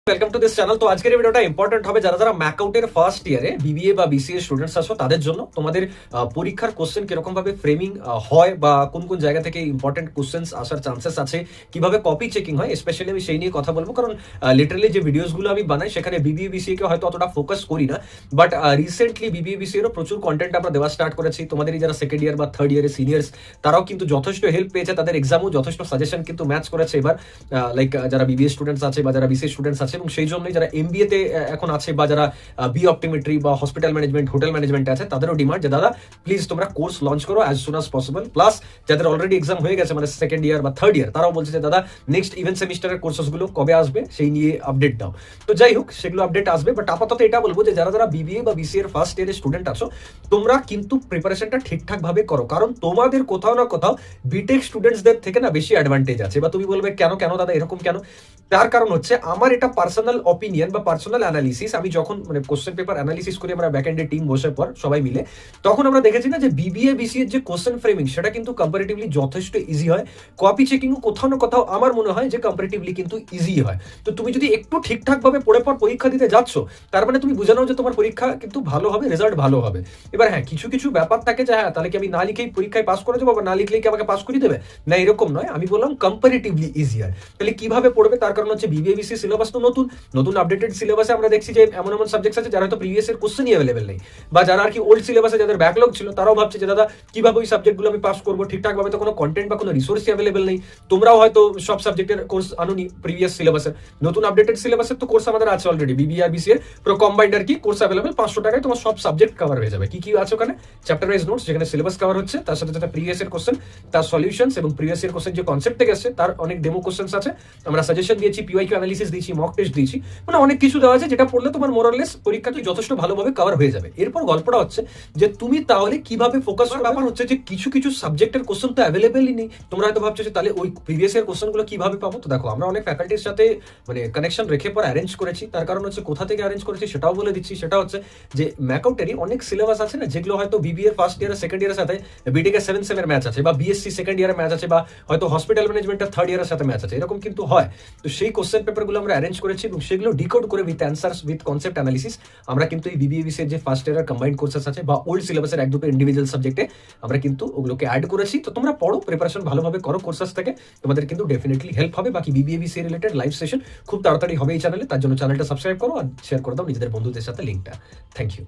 Welcome to this channel. তো আজকের এই ভিডিওটা ইম্পর্টেন্ট হবে যারা যারা ম্যাকআউটের ফার্স্ট ইয়ারে বিবিএ বা বিসিএ স্টুডেন্টস আছো তাদের জন্য। তোমাদের পরীক্ষার কোশ্চেন কিরকম ভাবে ফ্রেমিং হয় বা কোন কোন জায়গা থেকে ইম্পর্টেন্ট কোশ্চেন আসার চান্সেস আছে, কিভাবে কপি চেকিং হয়, স্পেশালি আমি সেই নিয়ে কথা বলবো। কারণ লিটারালি যে ভিডিওসগুলো আমি বানাই সেখানে বিবিএ বিসিএ কে হয়তো অতটা ফোকাস করি না, বাট রিসেন্টলি বিবিএ বিসিএ এরও প্রচুর কন্টেন্ট আমরা দেওয়া স্টার্ট করেছি। তোমাদেরই যারা সেকেন্ড ইয়ার বা থার্ড ইয়ারের সিনিয়র্স তারাও কিন্তু যথেষ্ট হেল্প পেয়েছে, তাদের এক্সামও যথেষ্ট সাজেশন কিন্তু ম্যাচ করেছে এবার। লাইক যারা বিবিএ স্টুডেন্টস আছে বা যারা বিসিএ স্টুডেন্টস আছে, এবং সেই জন্যই যারা এমবিএ তে এখন আছে বা যারা বি অপটিমেট্রি বা হসপিটাল ম্যানেজমেন্ট হোটেল ম্যানেজমেন্টে আছে তাদেরও ডিমান্ড যে দাদা প্লিজ তোমরা কোর্স লঞ্চ করো as soon as possible. Plus যাদের অলরেডি এক্সাম হয়ে গেছে মানে সেকেন্ড ইয়ার বা থার্ড ইয়ার, তারাও বলছে যে দাদা নেক্সট ইভেন্ট সেমিস্টারের কোর্সেসগুলো কবে আসবে সেই নিয়ে আপডেট দাও। তো যাই হোক, সেগুলো আপডেট আসবে, বাট আপাতত এটা বলবো যে যারা যারা বিবিএ বা বিসিএ এর ফার্স্ট ইয়ারের স্টুডেন্ট আছো তোমরা কিন্তু প্রিপারেশনটা ঠিকঠাক ভাবে করো, কারণ তোমাদের কোথাও না কোথাও বিটেক স্টুডেন্টসদের থেকে না বেশি অ্যাডভান্টেজ আছে। বা তুমি বলবে কেন কেন দাদা এরকম কেন? তার কারণ হচ্ছে আমার এটা পার্সোনাল অপিনিয়ন বা পার্সোনাল অ্যানালিসিস। আমি যখন মানে কোশ্চেন পেপার অ্যানালিসিস করি আমরা ব্যাকএন্ডের টিম বসে পর সবাই মিলে, তখন আমরা দেখেছি না যে বিবিএ বিসিএ যে কোশ্চেন ফ্রেমিং সেটা কিন্তু কম্পারেটিভলি যথেষ্ট ইজি হয়। কপি চেকিংও কোথাও না কোথাও আমার মনে হয় যে কম্পারেটিভলি কিন্তু ইজি হয়। তো তুমি যদি একটু ঠিকঠাক ভাবে পড়ে পর পরীক্ষা দিতে যাচ্ছ, তার মানে তুমি বুঝে নাও যে তোমার পরীক্ষা কিন্তু ভালো হবে, রেজাল্ট ভালো হবে। এবার হ্যাঁ, কিছু কিছু ব্যাপার থাকে যে হ্যাঁ তাহলে কি আমি না লিখেই পরীক্ষায় পাস করে যাবো বা না লিখলেই কি আমাকে পাস করে দেবে, না এরকম নয়। আমি বললাম কম্পারেটিভলি ইজি হয়। তাহলে কিভাবে পড়বে? তার কারণ হচ্ছে বিবিএ বিসিএ সিলেবাস তো নতুন নতুন আপডেটেড সিলেবাসে আমরা দেখছি যে এমন এমন সাবজেক্টস আছে যারা হয়তো প্রিভিয়াস এর কোশ্চেনই অ্যাভেলেবেল নেই, বা যারা আর কি ওল্ড সিলেবাসে যাদের ব্যাকলগ ছিল তারাও ভাবছে যে দাদা কিভাবে ওই সাবজেক্টগুলো আমি পাস করবো ঠিকঠাক ভাবে, তো কোনো কন্টেন্ট বা কোনো রিসোর্সই অ্যাভেলেবেল নেই। তোমরাও হয়তো সব সাবজেক্টের কোর্স আনুনি প্রিভিয়াস সিলেবাসের, নতুন আপডেটেড সিলেবাসের তো কোর্স আমাদের আছে অলরেডি। বিবিএ আর বিসিএ পুরো কম্বাইন্ড আর কি কোর্স অ্যাভেলেবেল, 500 টাকায় তোমার সব সাবজেক্ট কভার হয়ে যাবে। কি কি আছে ওখানে? চ্যাপ্টার ওয়াইজ নোটস যেখানে সিলেবাস কভার হচ্ছে, তার সাথে সাথে প্রিভিয়াস এর কোশ্চেন, তার সলিউশনস এবং প্রিভিয়াস এর কোশ্চেন যে কনসেপ্ট থেকে আসছে তার অনেক ডেমো কোশ্চেন্স আছে। আমরা সাজেশন দিয়েছি, পিওয়াইকিউ অ্যানালিসিস দিয়েছি, মক টেস্ট দিয়েছি, মানে অনেক কিছু দেওয়া আছে যেটা পড়লে তোমার মোরাললেস পরীক্ষাতে যথেষ্ট ভালোভাবে কভার হয়ে যাবে। এরপর গল্পটা হচ্ছে যে তুমি তাহলে কিভাবে ফোকাস করবে। ব্যাপার হচ্ছে যে কিছু কিছু সাবজেক্টের কোশ্চেন তো অ্যাভেলেবেলই নেই। তোমরা হয়তো ভাবছো যে তাহলে ওই প্রিভিয়াস এর কোশ্চেনগুলো কিভাবে পাবো? তো দেখো, আমরা অনেক ফ্যাকাল্টির সাথে মানে কানেকশন রেখে পর অ্যারেঞ্জ করেছি। তার কারণ হচ্ছে কোথা থেকে অ্যারেঞ্জ করেছি সেটাও বলে দিচ্ছি। সেটা হচ্ছে যে ম্যাকআউটেরই অনেক সিলেবাস আছে না যেগুলো হয়তো বিবিএ ফার্স্ট ইয়ার সেকেন্ড ইয়ারের সাথে বিটেক এর 7 সেমের ম্যাচ আছে, বা বিএসসি সেকেন্ড ইয়ারের ম্যাচ আছে, বা হয়তো হসপিটাল ম্যানেজমেন্টের থার্ড ইয়ারের সাথে ম্যাচ আছে, এরকম কিন্তু হয়। তো সেই কোশ্চেন পেপারগুলো আমরা অ্যারেঞ্জ করেছি এবং সেগুলো ডিকোড করে with answers with concept analysis আমরা কিন্তু এই বিবিএ বিসিএর যে ফার্স্ট ইয়ারের কম্বাইন্ড কোর্সেস আছে বা ওল্ড সিলেবাসের এক দুটো ইন্ডিভিজুয়াল সাবজেক্টে আমরা কিন্তু ওগুলোকে অ্যাড করেছি। তো তোমরা পড়ো, প্রিপারেশন ভালোভাবে করো কোর্সেস থেকে, তোমাদের কিন্তু ডেফিনেটলি হেল্প হবে। বাকি BBA BCA related live session খুব তাড়াতাড়ি হবে এই চ্যানেলে, তার জন্য চ্যানেলটা সাবস্ক্রাইব করো আর শেয়ার করে দাও নিজেদের বন্ধুদের সাথে লিঙ্কটা। Thank you.